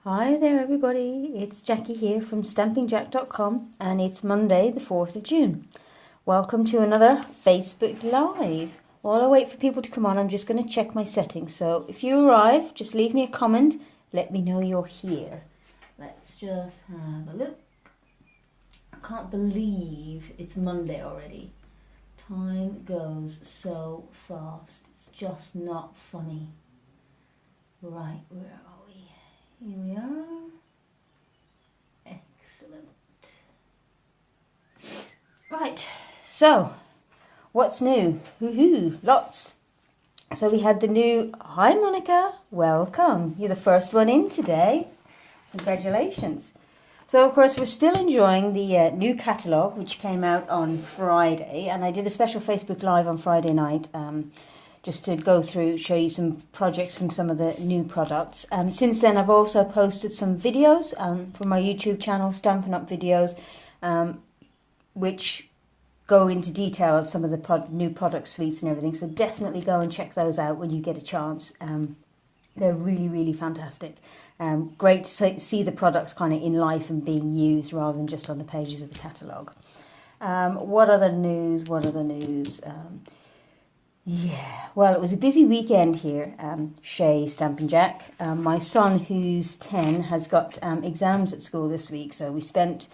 Hi there everybody, it's Jackie here from Stampingjack.com and it's Monday the 4th of June. Welcome to another Facebook Live. While I wait for people to come on, I'm just going to check my settings. So if you arrive, just leave me a comment, let me know you're here. Let's just have a look. I can't believe it's Monday already. Time goes so fast, it's just not funny. Right, where are we? Here we are. Excellent. Right, so what's new? Woohoo, lots. So we had the new, hi Monica, welcome. You're the first one in today. Congratulations. So of course we're still enjoying the new catalogue which came out on Friday, and I did a special Facebook Live on Friday night just to go through, show you some projects from some of the new products. Since then, I've also posted some videos from my YouTube channel, Stampin' Up videos, which go into detail on some of the new product suites and everything. So definitely go and check those out when you get a chance. They're really, really fantastic. Great to see the products kind of in life and being used rather than just on the pages of the catalogue. What other news? Yeah, well, it was a busy weekend here, Shay, Stampingjack. My son, who's 10, has got exams at school this week, so we spent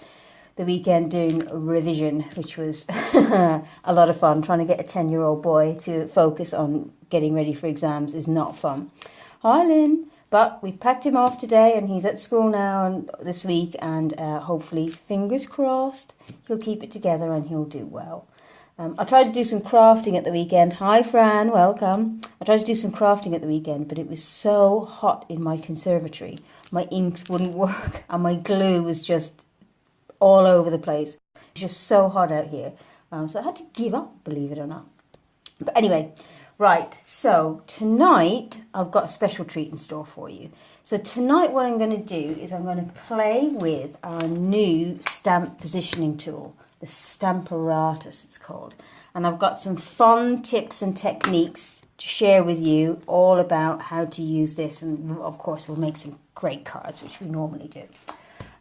the weekend doing revision, which was a lot of fun. Trying to get a 10-year-old boy to focus on getting ready for exams is not fun. Hi, Lynn. But we've packed him off today, and he's at school now and this week, and hopefully, fingers crossed, he'll keep it together and he'll do well. I tried to do some crafting at the weekend. Hi, Fran, welcome. I tried to do some crafting at the weekend, but it was so hot in my conservatory. My inks wouldn't work, and my glue was just all over the place. It's just so hot out here. So I had to give up, believe it or not. But anyway, right, so tonight I've got a special treat in store for you. So tonight what I'm going to do is I'm going to play with our new stamp positioning tool. The Stamparatus it's called, and I've got some fun tips and techniques to share with you all about how to use this, and of course we'll make some great cards which we normally do.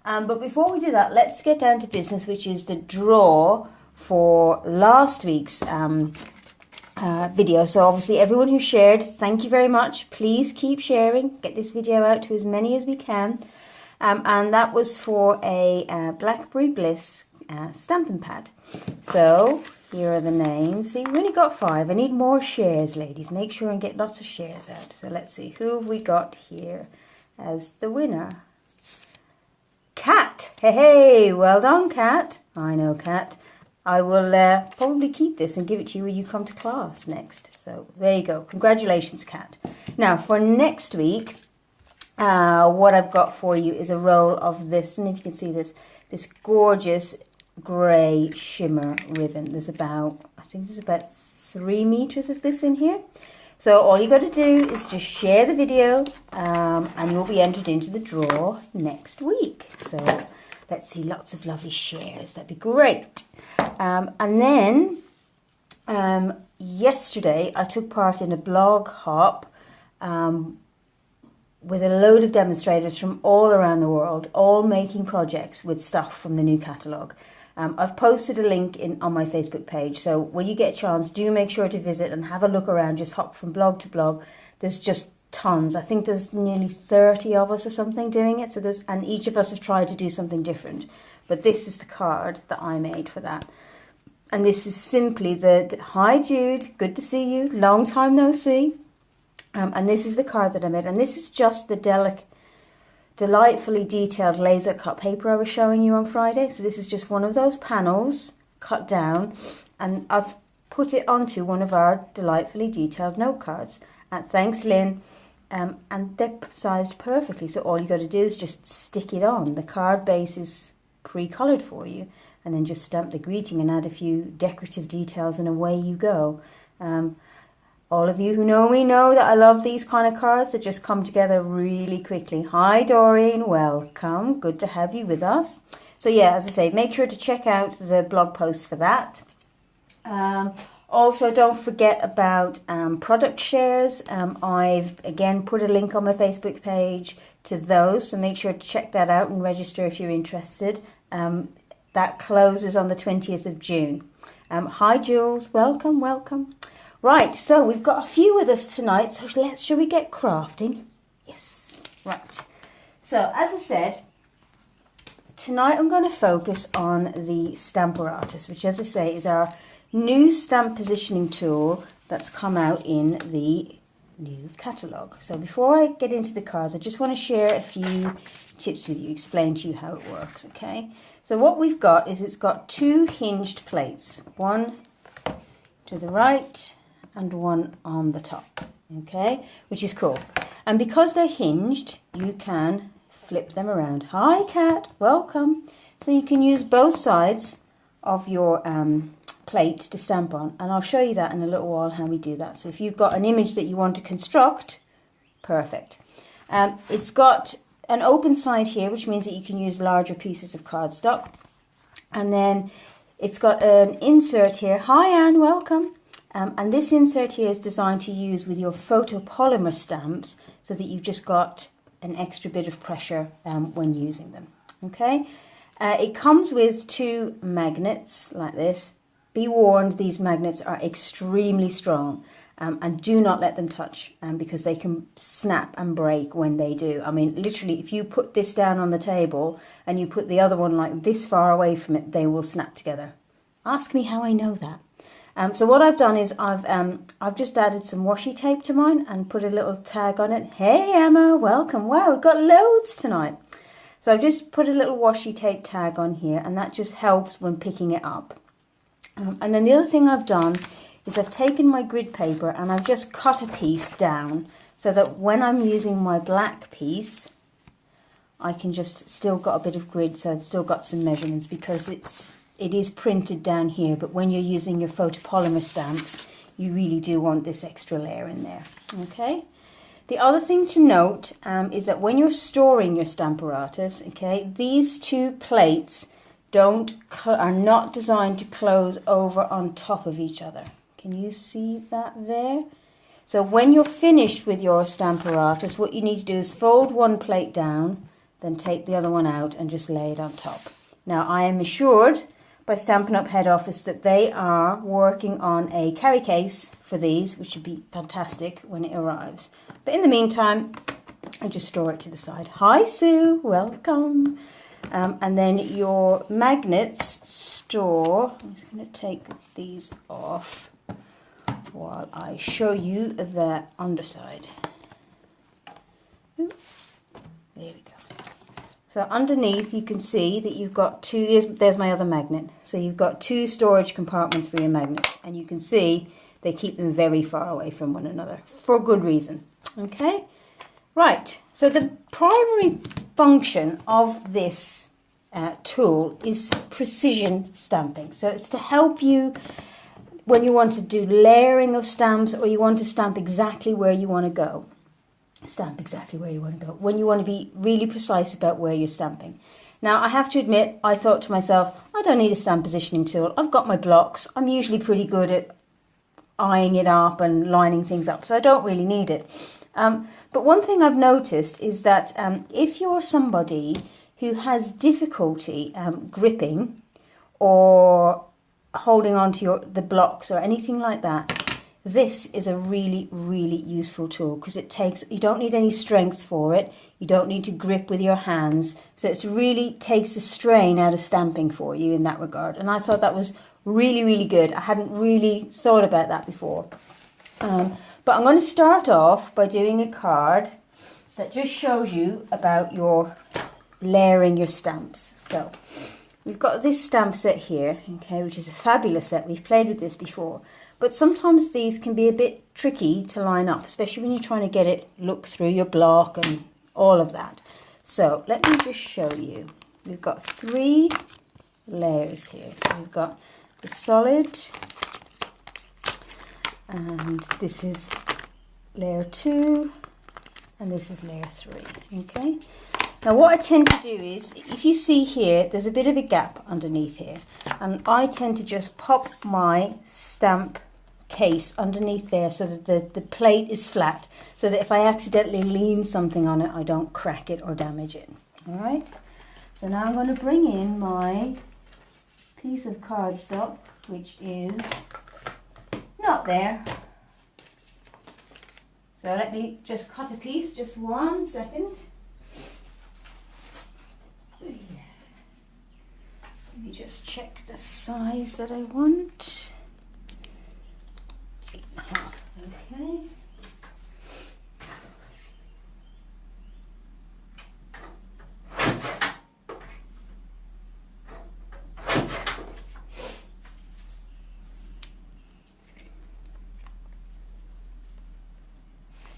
But before we do that, let's get down to business, which is the draw for last week's video. So obviously everyone who shared, thank you very much. Please keep sharing, get this video out to as many as we can, and that was for a Blackberry Bliss stamping pad. So here are the names. See, we only got 5. I need more shares, ladies. Make sure and get lots of shares out. So let's see, who have we got here as the winner? Kat. Hey, well done, Kat. I know, Kat. I will probably keep this and give it to you when you come to class next. So there you go. Congratulations, Kat. Now for next week, what I've got for you is a roll of this. I don't know if you can see this gorgeous grey shimmer ribbon. There's about, I think there's about 3 meters of this in here. So all you got to do is just share the video and you'll be entered into the draw next week. So let's see, lots of lovely shares. That'd be great. And then yesterday I took part in a blog hop with a load of demonstrators from all around the world, all making projects with stuff from the new catalogue. I've posted a link on my Facebook page, so when you get a chance, do make sure to visit and have a look around. Just hop from blog to blog. There's just tons. I think there's nearly 30 of us or something doing it. So and each of us have tried to do something different. But this is the card that I made for that. And this is simply hi Jude, good to see you. Long time no see. And this is the card that I made. And this is just the delightfully detailed laser cut paper I was showing you on Friday. So this is just one of those panels cut down, and I've put it onto one of our delightfully detailed note cards. Thanks, Lynn. And they're sized perfectly. So all you got to do is just stick it on. The card base is pre-colored for you, and then just stamp the greeting and add a few decorative details, and away you go. All of you who know me know that I love these kind of cards that just come together really quickly. Hi, Doreen. Welcome. Good to have you with us. So, yeah, as I say, make sure to check out the blog post for that. Also, don't forget about product shares. I've again put a link on my Facebook page to those, so make sure to check that out and register if you're interested. That closes on the 20th of June. Hi Jules, welcome, welcome. Right, so we've got a few with us tonight, so shall we get crafting? Yes, right. So as I said, tonight I'm going to focus on the Stamparatus, which as I say is our new stamp positioning tool that's come out in the new catalogue. So before I get into the cards, I just want to share a few tips with you, explain to you how it works, okay? So what we've got is it's got two hinged plates, one to the right and one on the top, okay, which is cool. And because they're hinged, you can flip them around. Hi Kat, welcome. So you can use both sides of your plate to stamp on, and I'll show you that in a little while how we do that. So if you've got an image that you want to construct, perfect. It's got an open side here, which means that you can use larger pieces of cardstock, and then it's got an insert here. Hi Anne, welcome. And this insert here is designed to use with your photopolymer stamps so that you've just got an extra bit of pressure when using them, okay? It comes with two magnets like this. Be warned, these magnets are extremely strong, and do not let them touch because they can snap and break when they do. I mean, literally, if you put this down on the table and you put the other one like this far away from it, they will snap together. Ask me how I know that. So what I've done is I've just added some washi tape to mine and put a little tag on it. Hey Emma, welcome. Wow, we've got loads tonight. So I've just put a little washi tape tag on here, and that just helps when picking it up. And then the other thing I've done is I've taken my grid paper and I've just cut a piece down so that when I'm using my black piece, I can just still got a bit of grid, so I've still got some measurements because it is printed down here, but when you're using your photopolymer stamps, you really do want this extra layer in there, okay? The other thing to note is that when you're storing your Stamparatus, okay, these two plates are not designed to close over on top of each other. Can you see that there? So when you're finished with your Stamparatus, what you need to do is fold one plate down, then take the other one out and just lay it on top. Now I am assured by Stampin' Up head office that they are working on a carry case for these, which would be fantastic when it arrives. But in the meantime, I just store it to the side. Hi Sue, welcome. And then your magnets store, I'm just going to take these off while I show you the underside. Ooh, there we go. So underneath you can see that you've got two, there's my other magnet. So you've got two storage compartments for your magnets, and you can see they keep them very far away from one another for good reason. Okay, right, so the primary function of this tool is precision stamping. So it's to help you when you want to do layering of stamps, or you want to stamp exactly where you want to go. Stamp exactly where you want to go, when you want to be really precise about where you're stamping. Now I have to admit, I thought to myself, I don't need a stamp positioning tool. I've got my blocks. I'm usually pretty good at eyeing it up and lining things up, so I don't really need it. But one thing I've noticed is that if you're somebody who has difficulty gripping or holding on to the blocks or anything like that, this is a really, really useful tool because you don't need any strength for it. You don't need to grip with your hands. So it really takes the strain out of stamping for you in that regard. And I thought that was really, really good. I hadn't really thought about that before. But I'm going to start off by doing a card that just shows you about your layering your stamps. So we've got this stamp set here, okay, which is a fabulous set. We've played with this before. But sometimes these can be a bit tricky to line up, especially when you're trying to get it look through your block and all of that. So let me just show you. We've got 3 layers here. So we've got the solid, and this is layer 2, and this is layer 3, okay? Now what I tend to do is, if you see here, there's a bit of a gap underneath here, and I tend to just pop my stamp case underneath there so that the plate is flat, so that if I accidentally lean something on it, I don't crack it or damage it. All right, so now I'm going to bring in my piece of cardstock, which is not there. So let me just cut a piece, just 1 second. Let me just check the size that I want. 8.5, okay.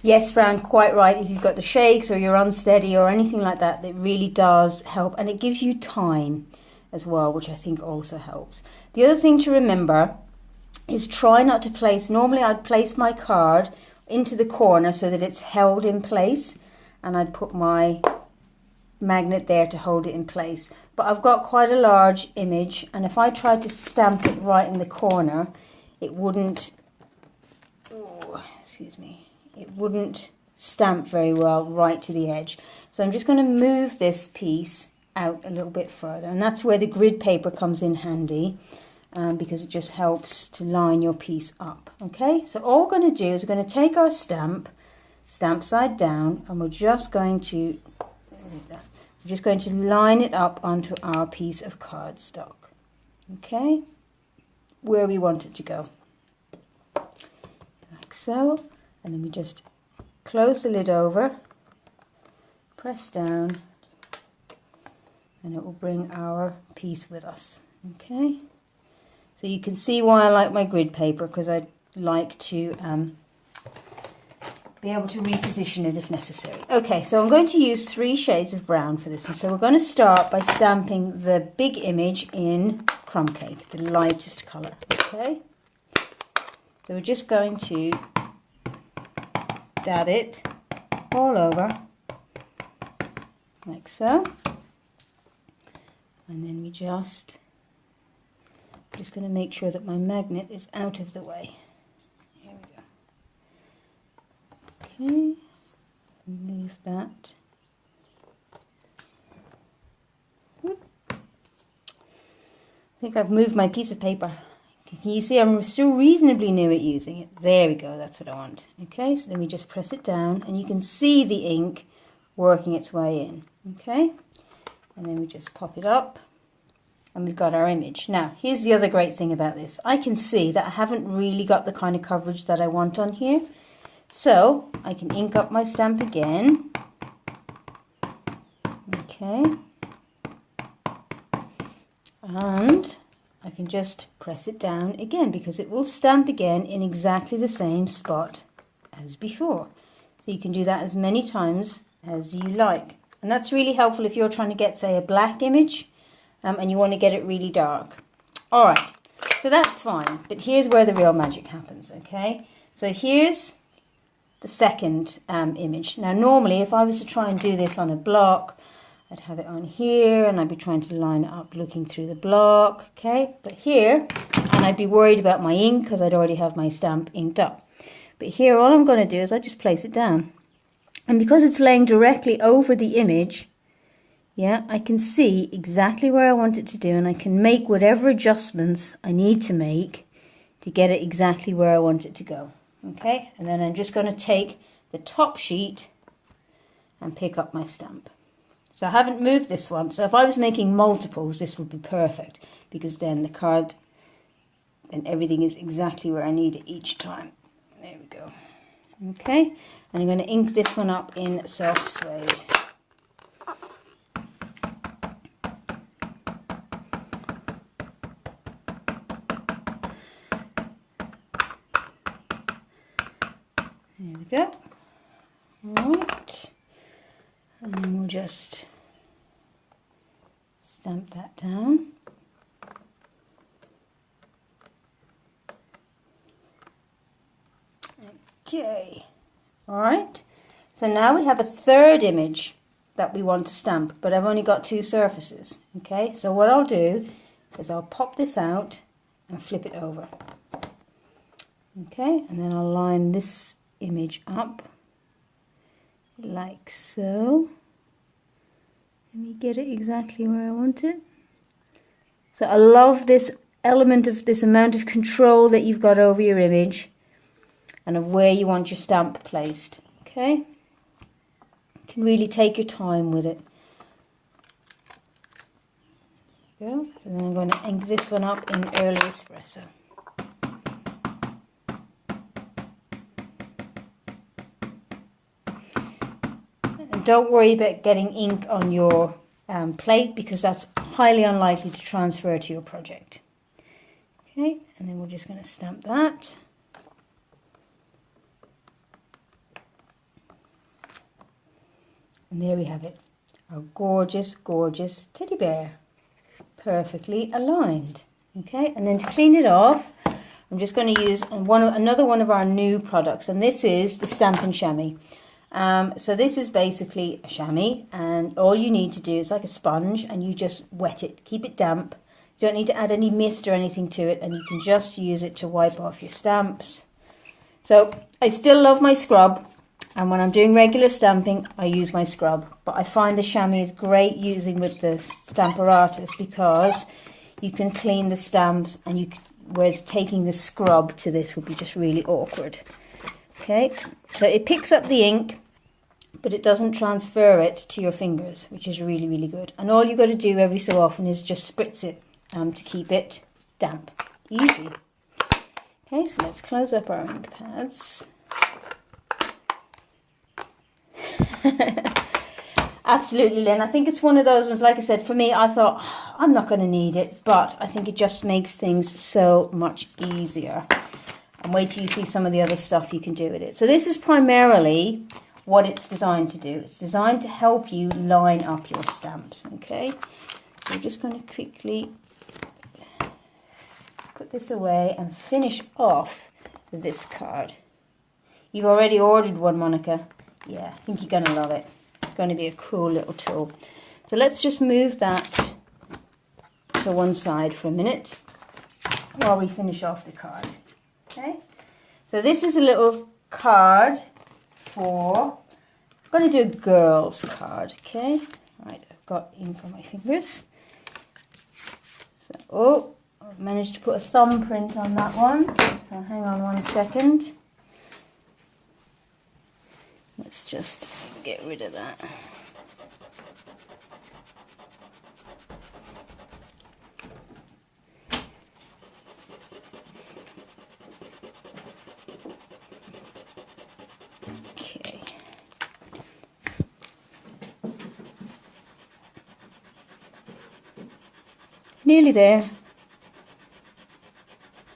Yes, Fran, quite right. If you've got the shakes or you're unsteady or anything like that, it really does help. And it gives you time as well, which I think also helps. The other thing to remember is try not to place, normally I'd place my card into the corner so that it's held in place, and I'd put my magnet there to hold it in place. But I've got quite a large image, and if I tried to stamp it right in the corner, it wouldn't, it wouldn't stamp very well right to the edge. So I'm just going to move this piece out a little bit further, and that's where the grid paper comes in handy, because it just helps to line your piece up. Okay, so all we're going to do is we're going to take our stamp side down, and we're just going to line it up onto our piece of cardstock, okay, where we want it to go, like so. And then we just close the lid over, press down, and it will bring our piece with us. Okay, so you can see why I like my grid paper, because I like to be able to reposition it if necessary. Okay, so I'm going to use 3 shades of brown for this one. So we're going to start by stamping the big image in crumb cake, the lightest colour. Okay, so we're just going to dab it all over like so, and then we just going to make sure that my magnet is out of the way. Here we go. Okay, move that. I think I've moved my piece of paper. Can you see I'm still reasonably new at using it? There we go, that's what I want. Okay, so then we just press it down, and you can see the ink working its way in. Okay, and then we just pop it up, and we've got our image. Now, here's the other great thing about this. I can see that I haven't really got the kind of coverage that I want on here. So, I can ink up my stamp again. Okay, and I can just press it down again, because it will stamp again in exactly the same spot as before. So you can do that as many times as you like. And that's really helpful if you're trying to get, say, a black image and you want to get it really dark. Alright, so that's fine. But here's where the real magic happens, okay? So here's the second image. Now normally if I was to try and do this on a block, I'd have it on here, and I'd be trying to line it up looking through the block, okay? But here, and I'd be worried about my ink because I'd already have my stamp inked up. But here, all I'm going to do is I just place it down. And because it's laying directly over the image, yeah, I can see exactly where I want it to do, and I can make whatever adjustments I need to make to get it exactly where I want it to go, okay? And then I'm just going to take the top sheet and pick up my stamp. So I haven't moved this one. So if I was making multiples, this would be perfect, because then the card and everything is exactly where I need it each time. There we go. Okay, and I'm going to ink this one up in soft suede. There we go. All right. And then we'll just stamp that down. Okay, all right. So now we have a third image that we want to stamp, but I've only got 2 surfaces. Okay, so what I'll do is I'll pop this out and flip it over. Okay, and then I'll line this image up like so. Let me get it exactly where I want it. So I love this element of this amount of control that you've got over your image and of where you want your stamp placed. Okay, you can really take your time with it. There you go. So then I'm going to ink this one up in early espresso. And don't worry about getting ink on your plate, because that's highly unlikely to transfer to your project. Okay, and then we're just going to stamp that. And there we have it, our gorgeous, gorgeous teddy bear, perfectly aligned. Okay, and then to clean it off, I'm just going to use another one of our new products, and this is the Stampin' Chamois. So this is basically a chamois, and all you need to do is like a sponge, and you just wet it, keep it damp. You don't need to add any mist or anything to it, and you can just use it to wipe off your stamps. So I still love my scrub, and when I'm doing regular stamping I use my scrub, but I find the chamois is great using with the Stamparatus because you can clean the stamps, and whereas taking the scrub to this would be just really awkward. Okay, so it picks up the ink, but it doesn't transfer it to your fingers, which is really, really good. And all you've got to do every so often is just spritz it to keep it damp. Easy. Okay, so let's close up our ink pads. Absolutely, Lynn. I think it's one of those ones, like I said, for me, I thought, I'm not going to need it, but I think it just makes things so much easier. And wait till you see some of the other stuff you can do with it. So this is primarily what it's designed to do. It's designed to help you line up your stamps, okay? So we're just going to quickly put this away and finish off with this card. You've already ordered one, Monica. Yeah, I think you're going to love it. It's going to be a cool little tool. So let's just move that to one side for a minute while we finish off the card. Okay, so this is a little card for, I'm going to do a girl's card, okay? Right, I've got ink on my fingers. So, I've managed to put a thumbprint on that one. So hang on one second. Let's just get rid of that. Okay. Nearly there.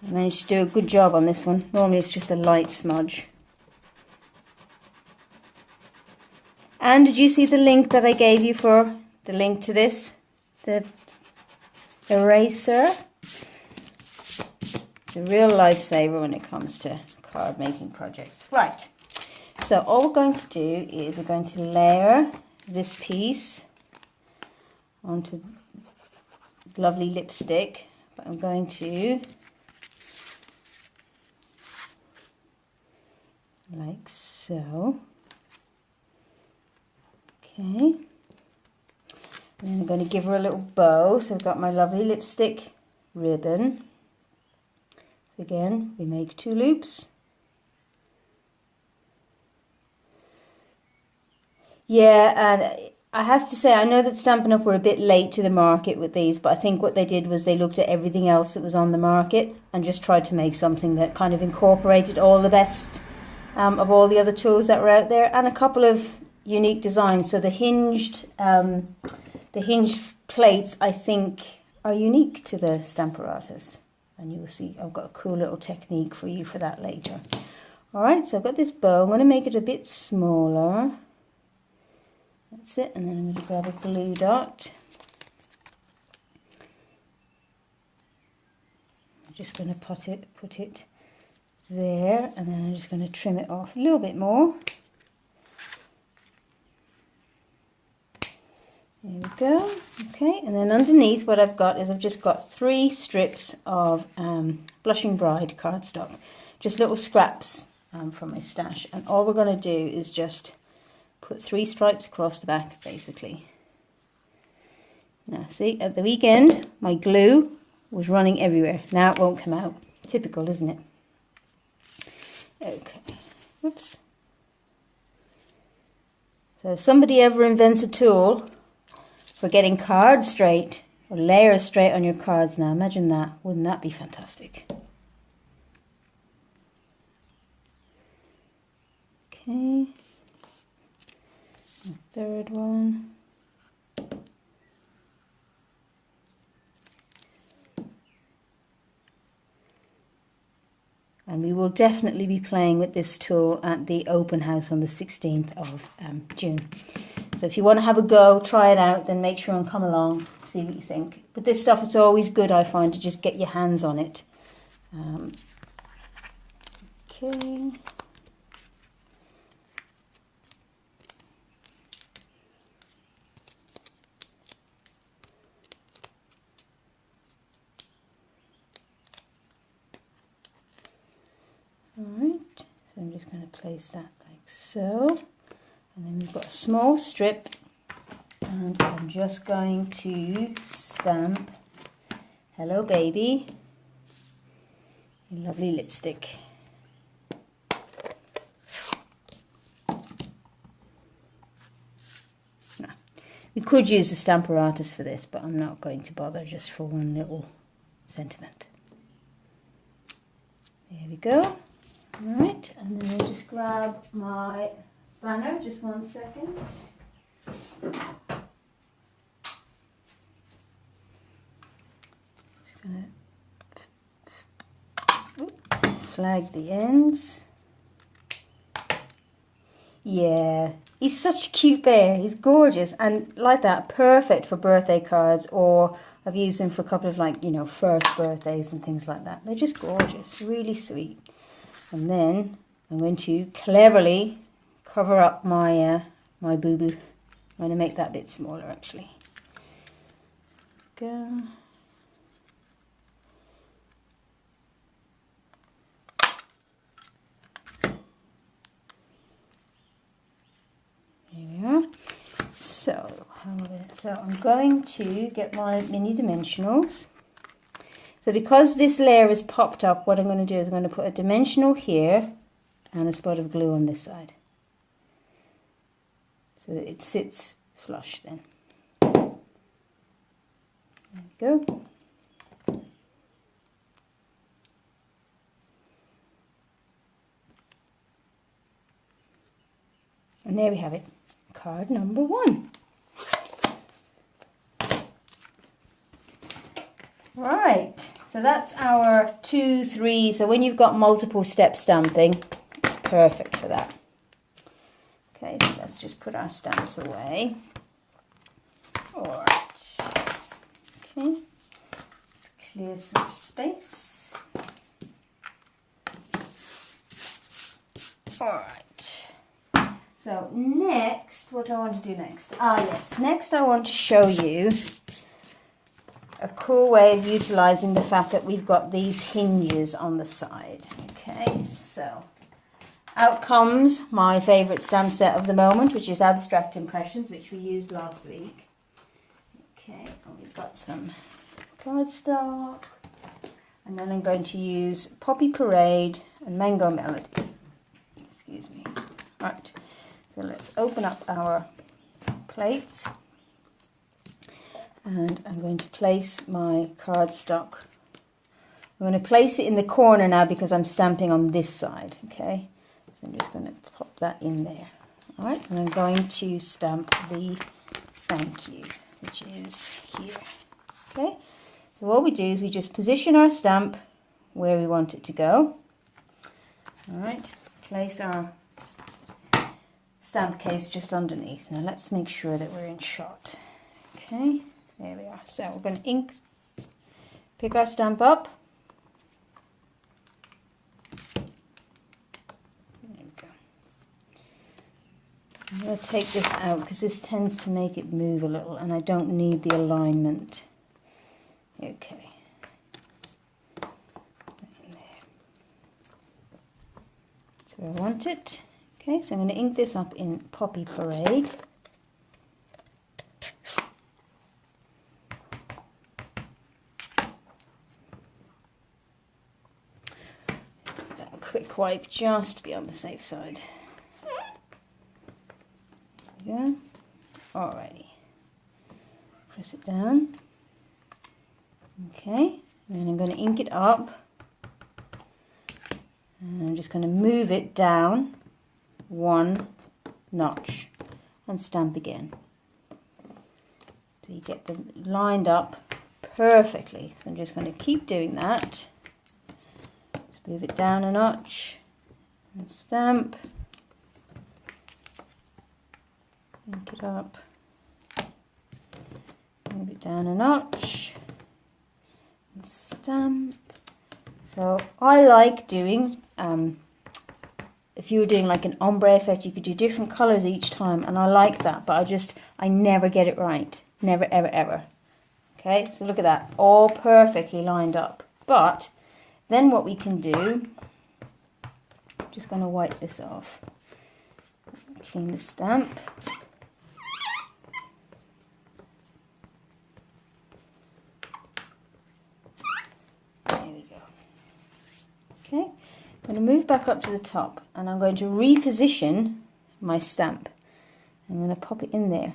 I managed to do a good job on this one. Normally it's just a light smudge. And did you see the link that I gave you for the link to this? The eraser? It's a real lifesaver when it comes to card making projects. Right, so all we're going to do is we're going to layer this piece onto lovely lipstick. But I'm going to, like so. Okay, and then I'm going to give her a little bow. So I've got my lovely lipstick ribbon. So again, we make 2 loops. Yeah, and I have to say, I know that Stampin' Up! Were a bit late to the market with these, but I think what they did was they looked at everything else that was on the market and just tried to make something that kind of incorporated all the best of all the other tools that were out there, and a couple of unique designs. So the hinged plates, I think, are unique to the Stamparatus, and you'll see I've got a cool little technique for you for that later. Alright, so I've got this bow. I'm going to make it a bit smaller. That's it, and then I'm going to grab a glue dot. I'm just going to put it there, and then I'm just going to trim it off a little bit more. There we go. Okay, and then underneath what I've got is I've just got 3 strips of Blushing Bride cardstock. just little scraps from my stash. And all we're going to do is just put 3 stripes across the back, basically. Now, see, at the weekend, my glue was running everywhere. Now it won't come out. Typical, isn't it? Okay. Whoops. So if somebody ever invents a tool for getting cards straight, or layers straight on your cards now, imagine that. Wouldn't that be fantastic? Okay. The third one. And we will definitely be playing with this tool at the open house on the 16th of June. So if you want to have a go, try it out, then make sure and come along, see what you think. But this stuff, it's always good, I find, to just get your hands on it. Okay. Alright, so I'm just going to place that like so, and then we've got a small strip, and I'm just going to stamp Hello Baby, your lovely lipstick. Now, we could use a Stamparatus for this, but I'm not going to bother, just for one little sentiment. There we go. Alright, and then I'll just grab my banner, just 1 second. Just going to flag the ends. Yeah, he's such a cute bear, he's gorgeous, and like that, perfect for birthday cards, or I've used him for a couple of, like, you know, first birthdays and things like that. They're just gorgeous, really sweet. And then I'm going to cleverly cover up my my boo-boo. I'm going to make that a bit smaller, actually. Go. There we are. So I'm going to get my mini dimensionals. So because this layer is popped up, what I'm going to do is I'm going to put a dimensional here and a spot of glue on this side, so that it sits flush then. There we go. And there we have it, card number 1. Right, so that's our 2, 3. So when you've got multiple step stamping, it's perfect for that. Okay, so let's just put our stamps away. Alright, okay, let's clear some space. Alright, so next, what do I want to do next? Yes, next I want to show you a cool way of utilizing the fact that we've got these hinges on the side. Okay, so out comes my favorite stamp set of the moment, which is Abstract Impressions, which we used last week. Okay, and we've got some cardstock, and then I'm going to use Poppy Parade and Mango Melody. Excuse me. Right, so let's open up our plates. And I'm going to place my cardstock. I'm going to place it in the corner now because I'm stamping on this side, okay? So I'm just going to pop that in there. All right, and I'm going to stamp the thank you, which is here, okay? So what we do is we just position our stamp where we want it to go. All right, place our stamp case just underneath. Now let's make sure that we're in shot, okay? There we are. So we're going to pick our stamp up. There we go. I'm going to take this out because this tends to make it move a little and I don't need the alignment. Okay. In there. where I want it. Okay, so I'm going to ink this up in Poppy Parade. A quick wipe just to be on the safe side. There we go. Alrighty. Press it down. Okay, and then I'm going to ink it up. And I'm just going to move it down 1 notch and stamp again. So you get them lined up perfectly. So I'm just going to keep doing that. Just move it down a notch and stamp. Ink it up. Move it down a notch and stamp. So I like doing, if you were doing like an ombre effect, you could do different colours each time, and I like that, but I never get it right. Never, ever, ever. Okay, so look at that, all perfectly lined up. But then what we can do, I'm just going to wipe this off. Clean the stamp. Okay, I'm going to move back up to the top and I'm going to reposition my stamp. I'm going to pop it in there.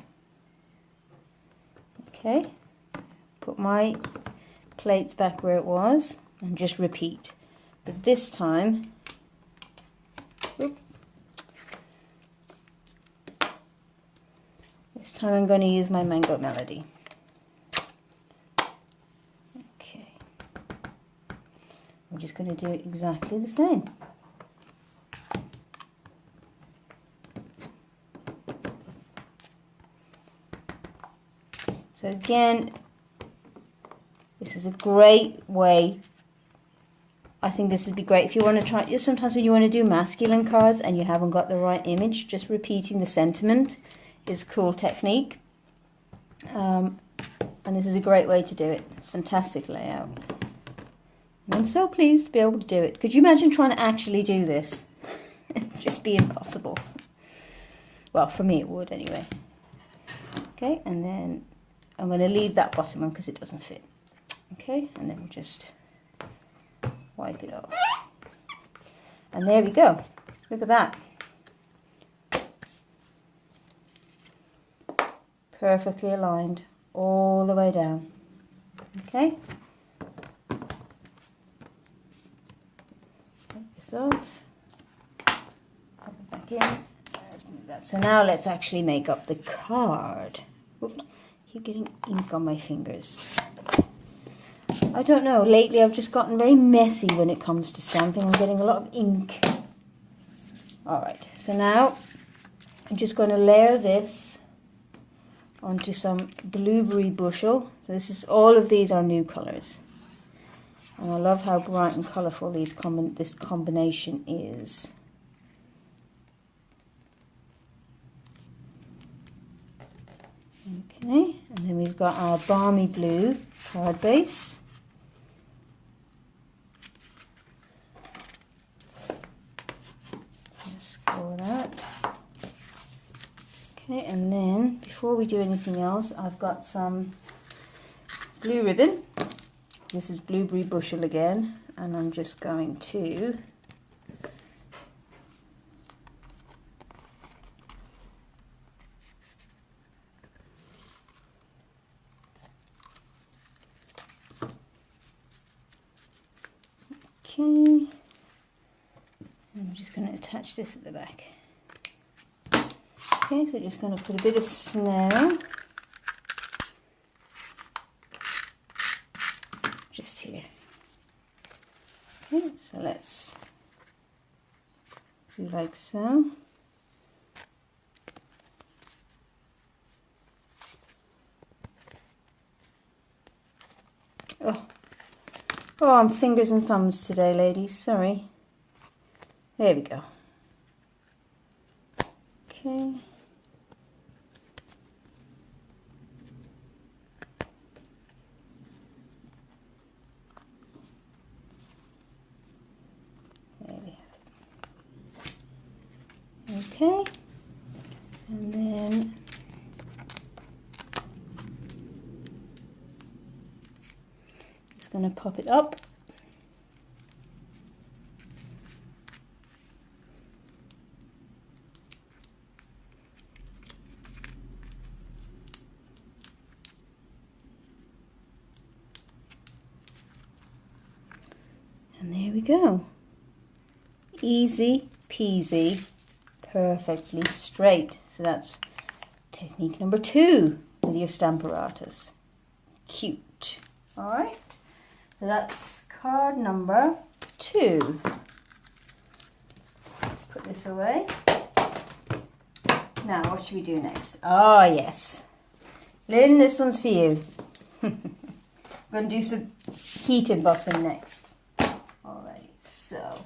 Okay, put my plates back where it was and just repeat. But this time, I'm going to use my Mango Melody. We're just going to do exactly the same. So again, this is a great way. I think this would be great if you want to try, just sometimes when you want to do masculine cards and you haven't got the right image, just repeating the sentiment is a cool technique. And this is a great way to do it. Fantastic layout. I'm so pleased to be able to do it. Could you imagine trying to actually do this? It'd just be impossible. Well, for me it would anyway. Okay, and then I'm going to leave that bottom one because it doesn't fit. Okay, and then we'll just wipe it off. And there we go. Look at that. Perfectly aligned all the way down. Okay. Off, pop it back in. Let's move that. So now let's actually make up the card. Oops, keep getting ink on my fingers. I don't know, lately I've just gotten very messy when it comes to stamping. I'm getting a lot of ink. Alright, so now I'm just going to layer this onto some blueberry bushel. So all of these are new colours. And I love how bright and colourful this combination is. Okay, and then we've got our balmy blue card base. Just score that. Okay, and then before we do anything else, I've got some blue ribbon. This is blueberry bushel again, and I'm just going to and I'm just going to attach this at the back. Okay, so just going to put a bit of snow just here. Okay, so let's do like so. Oh, I'm fingers and thumbs today, ladies, sorry. There we go. Okay. There we have it. Okay, and then just going to pop it up. And there we go. Easy peasy, perfectly straight. So that's technique number 2 with your Stamparatus. Cute. All right. So that's card number 2. Let's put this away. Now, what should we do next? Oh, yes. Lynn, this one's for you. I'm going to do some heat embossing next. Alright, so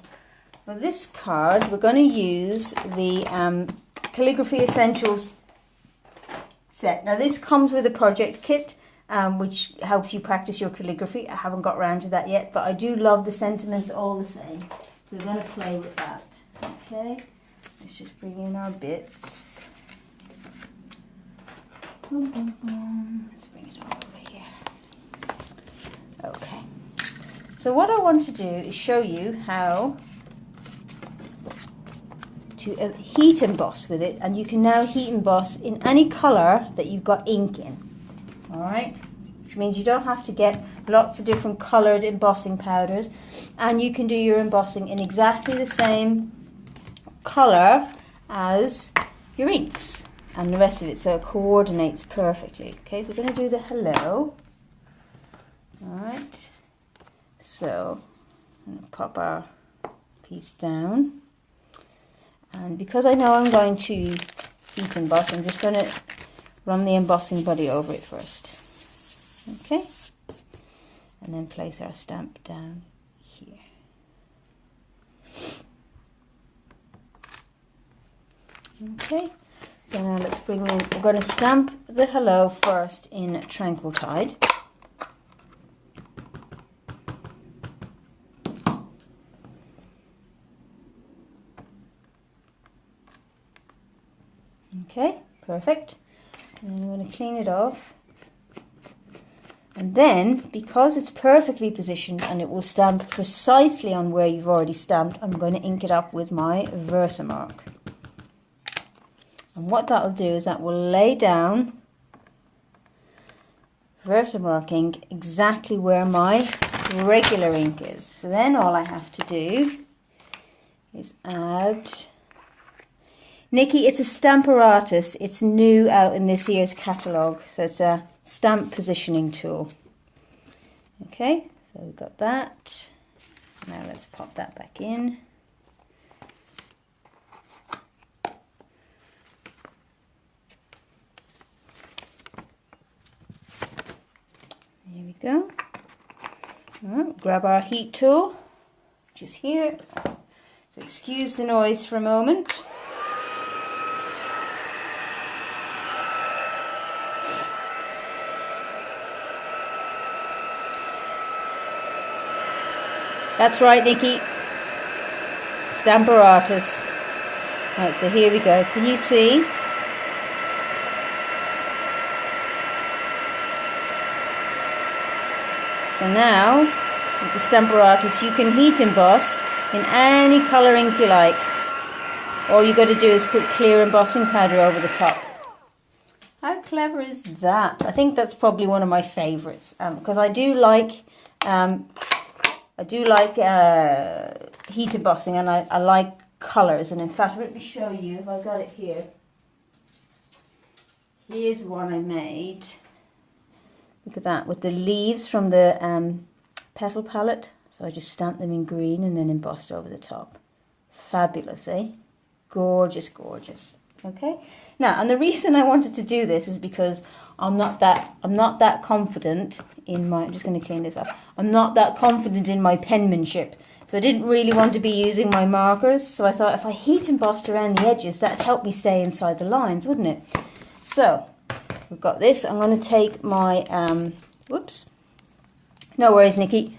for this card, we're going to use the Calligraphy Essentials set. Now, this comes with a project kit, which helps you practice your calligraphy. I haven't got around to that yet, but I do love the sentiments all the same. So we're going to play with that. Okay, let's just bring in our bits. Boom, boom, boom. Let's bring it all over here. Okay, so what I want to do is show you how to heat emboss with it, and you can now heat emboss in any colour that you've got ink in. Alright, which means you don't have to get lots of different coloured embossing powders, and you can do your embossing in exactly the same colour as your inks and the rest of it, so it coordinates perfectly. Okay, so we're going to do the hello. Alright, so I'm going to pop our piece down, and because I know I'm going to heat emboss, I'm just going to run the embossing body over it first. Okay, and then place our stamp down here. Okay, so now let's bring in, we're going to stamp the hello first in Tranquil Tide. Okay, perfect. And then I'm going to clean it off. And then, because it's perfectly positioned and it will stamp precisely on where you've already stamped, I'm going to ink it up with my Versamark. And what that will do is that will lay down Versamark ink exactly where my regular ink is. So then all I have to do is add... Nikki, it's a Stamparatus. It's new out in this year's catalogue. So it's a stamp positioning tool. Okay, so we've got that. Now let's pop that back in. There we go. Right, grab our heat tool, which is here. So excuse the noise for a moment. That's right, Nikki. Stamparatus. Right, so here we go. Can you see? So now, with the Stamparatus, you can heat emboss in any colour ink you like. All you got to do is put clear embossing powder over the top. How clever is that? I think that's probably one of my favourites, because I do like heat embossing, and I like colours. And in fact, let me show you if I've got it here. Here's one I made. Look at that, with the leaves from the petal palette. So I just stamped them in green and then embossed over the top. Fabulous, eh? Gorgeous, gorgeous. Okay. Now, and the reason I wanted to do this is because I'm not that confident in my. I'm just going to clean this up. I'm not that confident in my penmanship, so I didn't really want to be using my markers. So I thought if I heat embossed around the edges, that'd help me stay inside the lines, wouldn't it? So we've got this. I'm going to take my. Whoops. No worries, Nikki.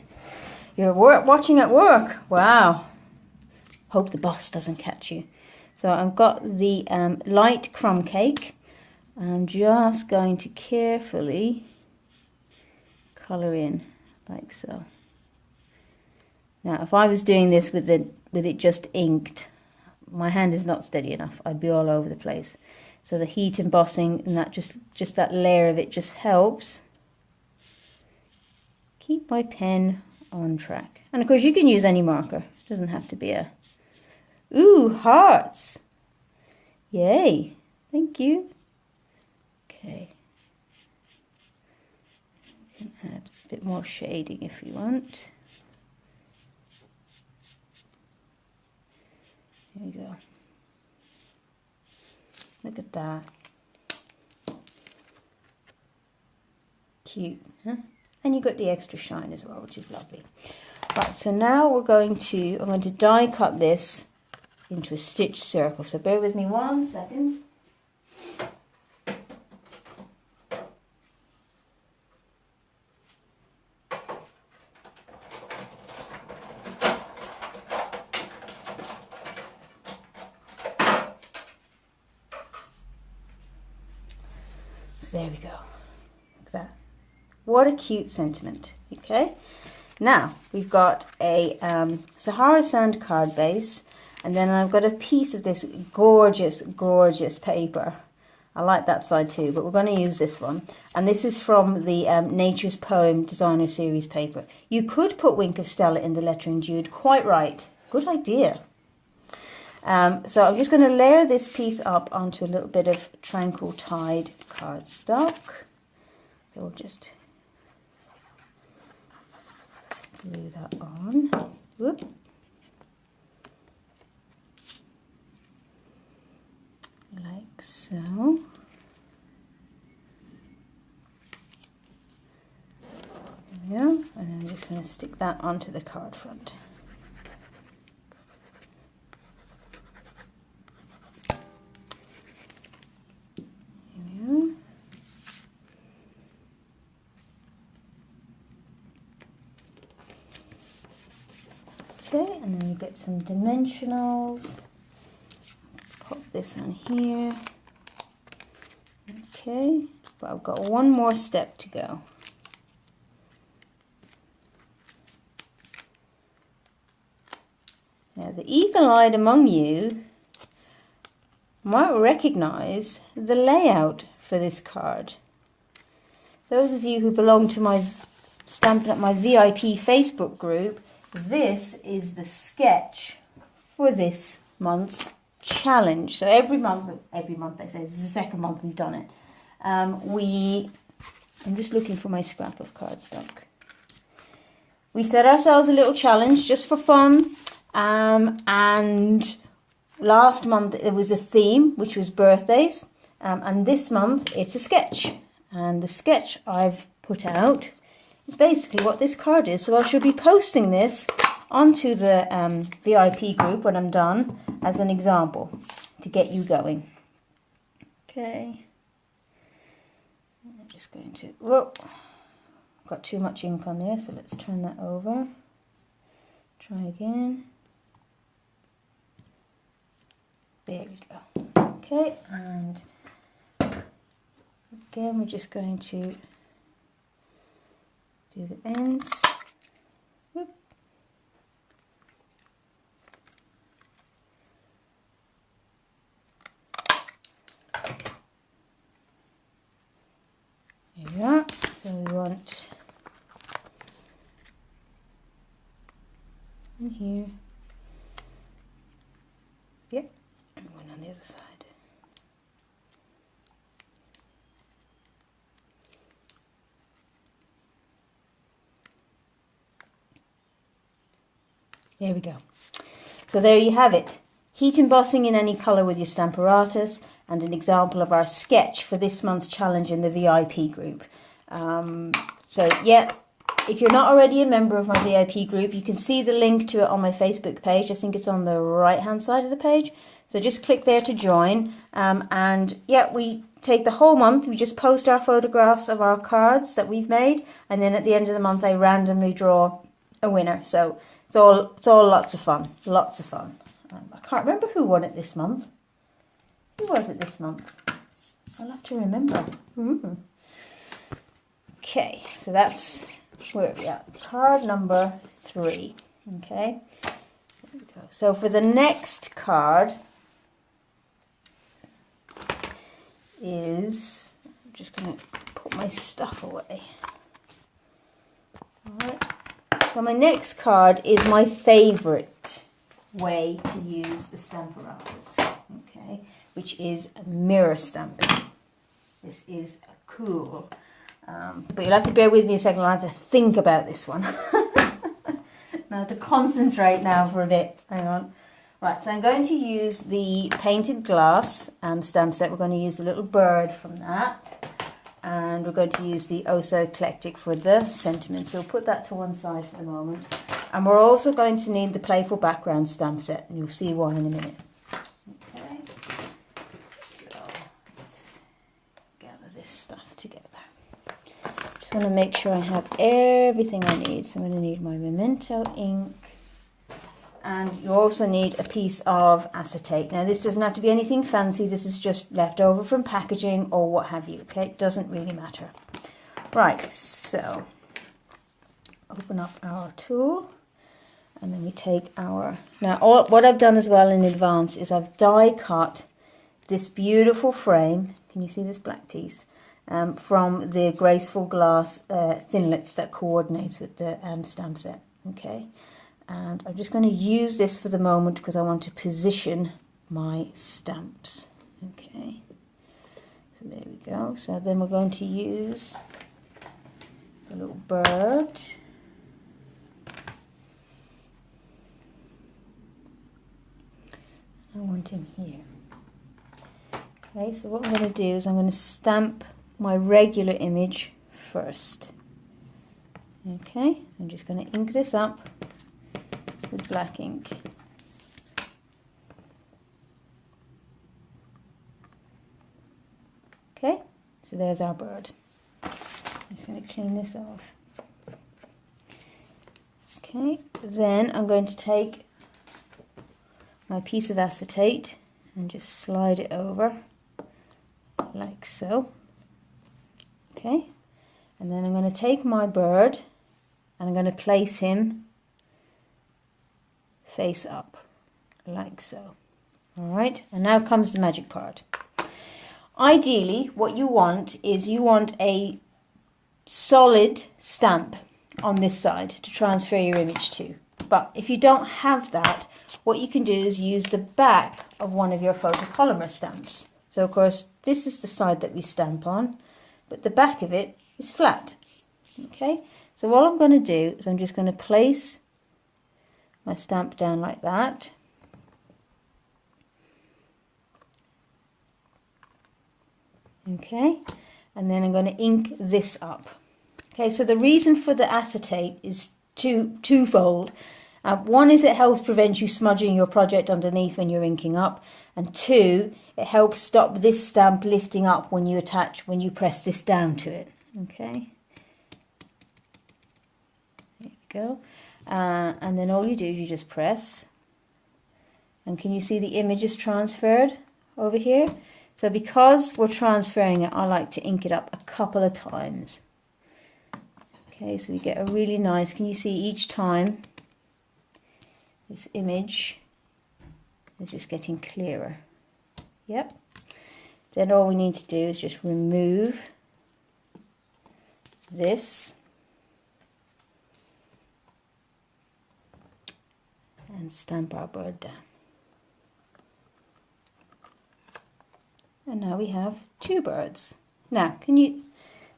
You're watching at work. Wow. Hope the boss doesn't catch you. So I've got the light crumb cake. I'm just going to carefully colour in like so. Now, if I was doing this with it just inked, my hand is not steady enough. I'd be all over the place. So the heat embossing and that just that layer of it just helps keep my pen on track. And of course you can use any marker. It doesn't have to be a... Ooh, hearts! Yay! Thank you. Okay. You can add a bit more shading if you want. There you go. Look at that. Cute, huh? And you got the extra shine as well, which is lovely. Right, so now I'm going to die cut this into a stitched circle. So bear with me 1 second. There we go, like that. What a cute sentiment, okay? Now, we've got a Sahara sand card base, and then I've got a piece of this gorgeous, gorgeous paper. I like that side too, but we're going to use this one. And this is from the Nature's Poem Designer Series paper. You could put Wink of Stella in the lettering, Jude, quite right. Good idea. So I'm just going to layer this piece up onto a little bit of Tranquil Tide cardstock. So we'll just glue that on. Whoop. Like so. There we go. And then I'm just going to stick that onto the card front. Okay, and then we get some dimensionals. Pop this on here. Okay, but I've got one more step to go. Now, the eagle-eyed among you might recognize the layout for this card. Those of you who belong to my Stampin' Up! My VIP Facebook group, this is the sketch for this month's challenge. So every month I say, this is the second month we've done it. I'm just looking for my scrap of cardstock. We set ourselves a little challenge just for fun, and last month it was a theme, which was birthdays, and this month it's a sketch. And the sketch I've put out is basically what this card is. So I shall be posting this onto the VIP group when I'm done as an example to get you going. Okay. I'm just going to, whoa, got too much ink on there, so let's turn that over. Try again. There we go. Okay, and again we're just going to do the ends. Whoop. There we are. So we want in here. Yep, and one on the other side. There we go. So there you have it. Heat embossing in any colour with your Stamparatus, and an example of our sketch for this month's challenge in the VIP group. So yeah, if you're not already a member of my VIP group, you can see the link to it on my Facebook page. I think it's on the right hand side of the page. So just click there to join. And yeah, we take the whole month. We just post our photographs of our cards that we've made, and then at the end of the month I randomly draw a winner. So it's all lots of fun, lots of fun. I can't remember who won it this month. Who was it this month? I'll have to remember. Okay, so that's where we are. Card number 3. Okay, there we go. So for the next card is, I'm just going to put my stuff away. Alright, so my next card is my favourite way to use the Stamparatus, okay, which is mirror stamping. This is cool, but you'll have to bear with me a second. I'll have to think about this one. I have to concentrate now for a bit. Hang on. Right, so I'm going to use the painted glass stamp set. We're going to use the little bird from that, and we're going to use the Oh So Eclectic for the sentiment. So we'll put that to one side for the moment. And we're also going to need the Playful Background stamp set, and you'll see why in a minute. Okay, so let's gather this stuff together. Just want to make sure I have everything I need. So I'm going to need my Memento ink, and you also need a piece of acetate. Now this doesn't have to be anything fancy, this is just leftover from packaging or what have you, okay? It doesn't really matter. Right, so open up our tool, and then we take our, now what I've done as well in advance is I've die cut this beautiful frame. Can you see this black piece? From the graceful glass thinlits that coordinates with the stamp set, okay? And I'm just going to use this for the moment because I want to position my stamps, okay? So there we go. So then we're going to use a little bird. I want him here. Okay, so what I'm going to do is I'm going to stamp my regular image first. Okay, I'm just going to ink this up with black ink. Okay, so there's our bird. I'm just going to clean this off. Okay, then I'm going to take my piece of acetate and just slide it over like so. Okay, and then I'm going to take my bird and I'm going to place him face up like so. Alright, and now comes the magic part. Ideally what you want is you want a solid stamp on this side to transfer your image to, but if you don't have that, what you can do is use the back of one of your photopolymer stamps. So of course this is the side that we stamp on, but the back of it is flat. Okay, so what I'm going to do is I'm just going to place my stamp down like that. Okay, and then I'm going to ink this up. Okay, so the reason for the acetate is twofold. One is it helps prevent you smudging your project underneath when you're inking up, and two, it helps stop this stamp lifting up when you press this down to it. Okay, there you go. And then all you do is you just press, and can you see the image is transferred over here? So because we're transferring it, I like to ink it up a couple of times. Okay, so we get a really nice, can you see each time this image is just getting clearer? Yep. Then all we need to do is just remove this and stamp our bird down. And now we have two birds. Now,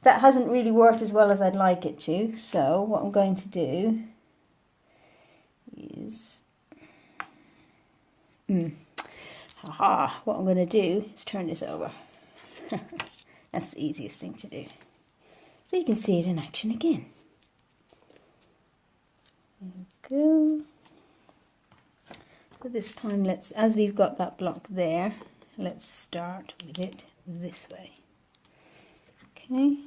that hasn't really worked as well as I'd like it to, so what I'm going to do is, what I'm going to do is turn this over. That's the easiest thing to do. So you can see it in action again. There we go. So this time, as we've got that block there, let's start with it this way. Okay.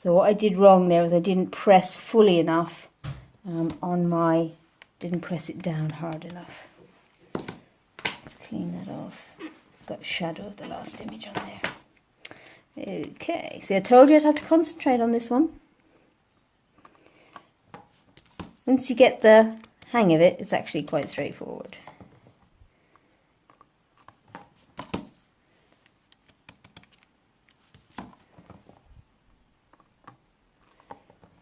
So what I did wrong there was I didn't press fully enough didn't press it down hard enough. Let's clean that off. Got a shadow of the last image on there. Okay, see, I told you I'd have to concentrate on this one. Once you get the hang of it, it's actually quite straightforward.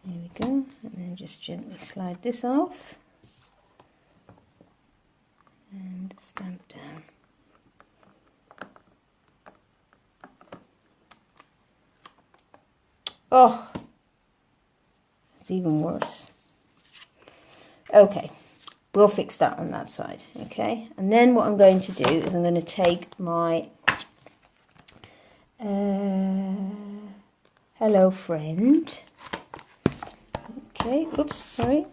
There we go, and then just gently slide this off and stamp down. Oh, it's even worse. Okay, we'll fix that on that side, okay? And then what I'm going to do is I'm going to take my Hello Friend. Okay, oops, sorry.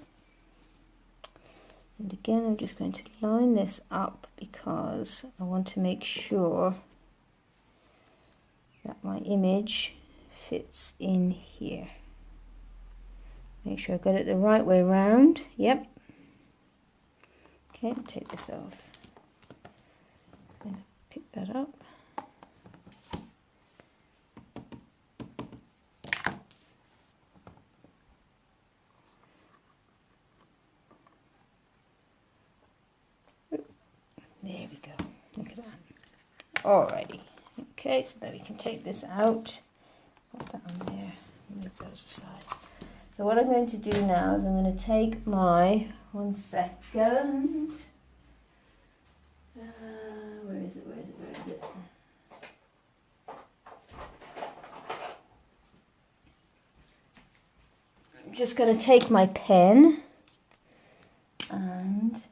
And again, I'm just going to line this up because I want to make sure that my image fits in here. Make sure I got it the right way round. Yep. Okay, take this off. I'm going to pick that up. There we go. Look at that. Alrighty. Okay, so then we can take this out. Put that on there. Move those aside. So what I'm going to do now is I'm going to take my, one second. Where is it? I'm just going to take my pen and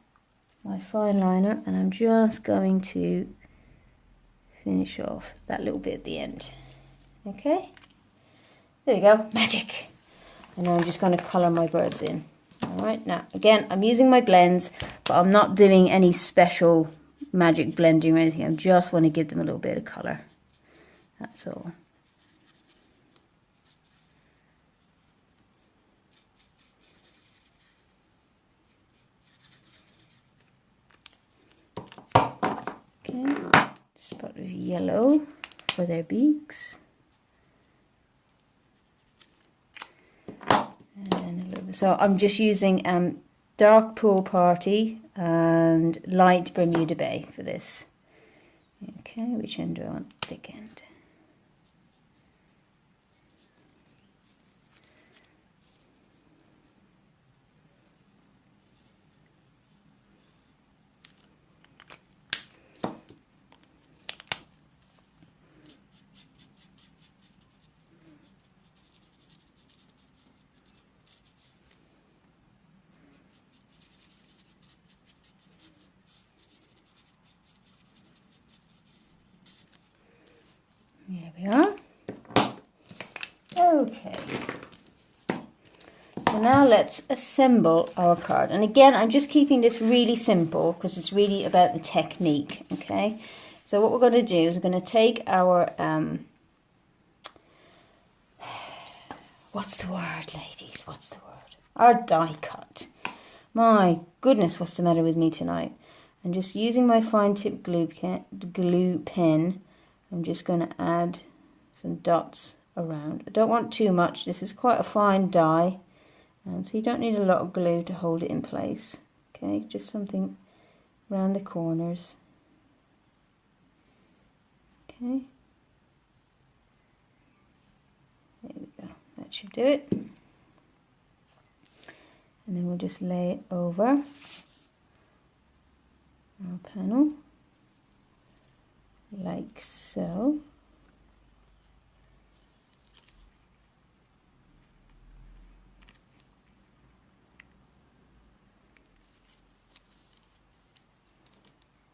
my fine liner, and I'm just going to finish off that little bit at the end. Okay, there you go, magic. And now I'm just going to colour my birds in. Alright, now again, I'm using my blends, but I'm not doing any special magic blending or anything. I just want to give them a little bit of colour. That's all. Okay, spot of yellow for their beaks. And then a little bit. So I'm just using dark Pool Party and light Bermuda Bay for this. Okay, which end do I want? Thick end. There we are. Okay. So now let's assemble our card. And again, I'm just keeping this really simple because it's really about the technique, okay? So what we're going to do is we're going to take our, what's the word, ladies? What's the word? Our die cut. My goodness, what's the matter with me tonight? I'm just using my fine tip glue pen. I'm just going to add some dots around. I don't want too much. This is quite a fine die, so you don't need a lot of glue to hold it in place. Okay, just something around the corners. Okay, there we go. That should do it. And then we'll just lay it over our panel. Like so.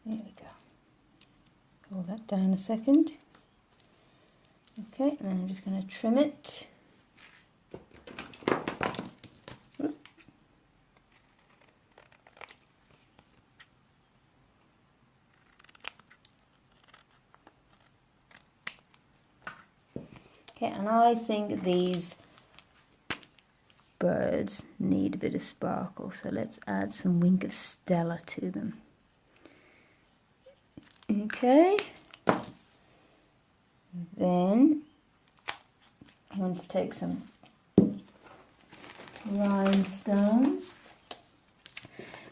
There we go. Hold that down a second. Okay, and then I'm just going to trim it. Okay, and I think these birds need a bit of sparkle, so let's add some Wink of Stella to them. Okay, then I'm going to take some rhinestones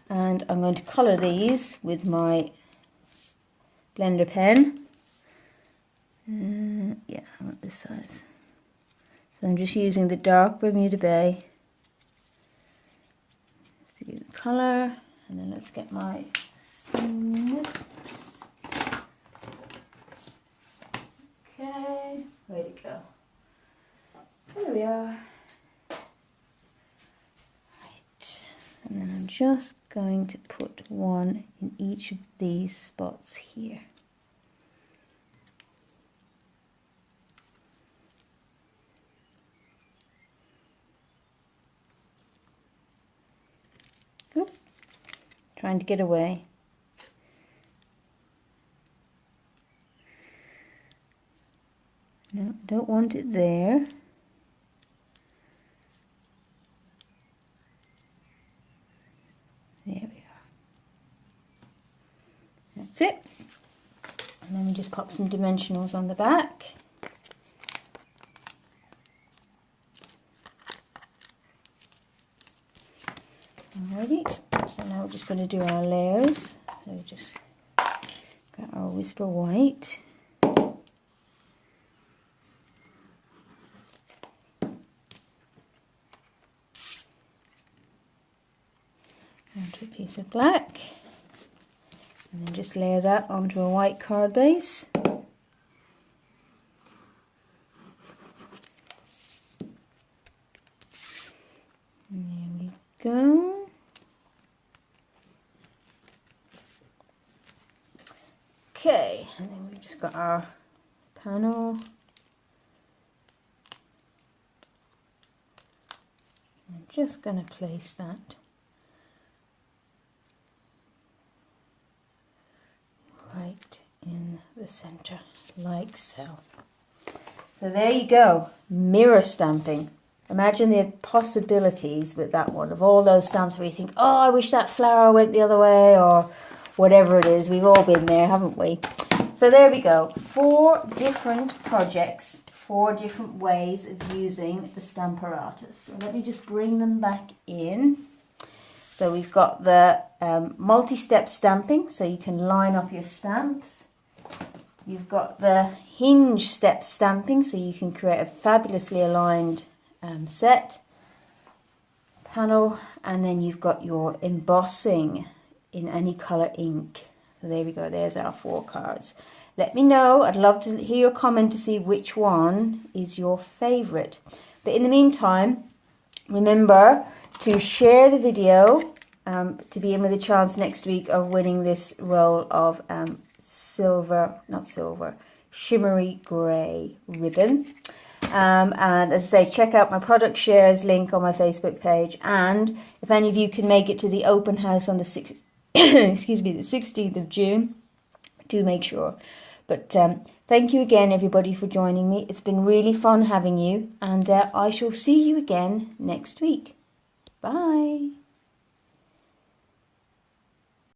and I'm going to colour these with my blender pen. Yeah, I want this size. So I'm just using the dark Bermuda Bay to give the colour, and then let's get my snips. Okay, where'd it go? There we are. Right, and then I'm just going to put one in each of these spots here. Oop, trying to get away. No, don't want it there. There we are. That's it. And then we just pop some dimensionals on the back. Alrighty, so now we're just going to do our layers. So we just got our Whisper White. Onto a piece of black, and then just layer that onto a white card base. And there we go. Okay, and then we've just got our panel. I'm just going to place that right in the center, like so. So there you go, mirror stamping. Imagine the possibilities with that one, of all those stamps where you think, oh, I wish that flower went the other way, or whatever it is. We've all been there, haven't we? So there we go, 4 different projects, 4 different ways of using the Stamparatus. So let me just bring them back in. So we've got the multi-step stamping, so you can line up your stamps. You've got the hinge step stamping, so you can create a fabulously aligned set panel. And then you've got your embossing in any colour ink. So there we go, there's our 4 cards. Let me know, I'd love to hear your comment to see which one is your favourite. But in the meantime, remember to share the video to be in with a chance next week of winning this roll of shimmery grey ribbon. And as I say, check out my product shares link on my Facebook page. And if any of you can make it to the open house on the 16th of June, do make sure. But thank you again, everybody, for joining me. It's been really fun having you, and I shall see you again next week. Bye.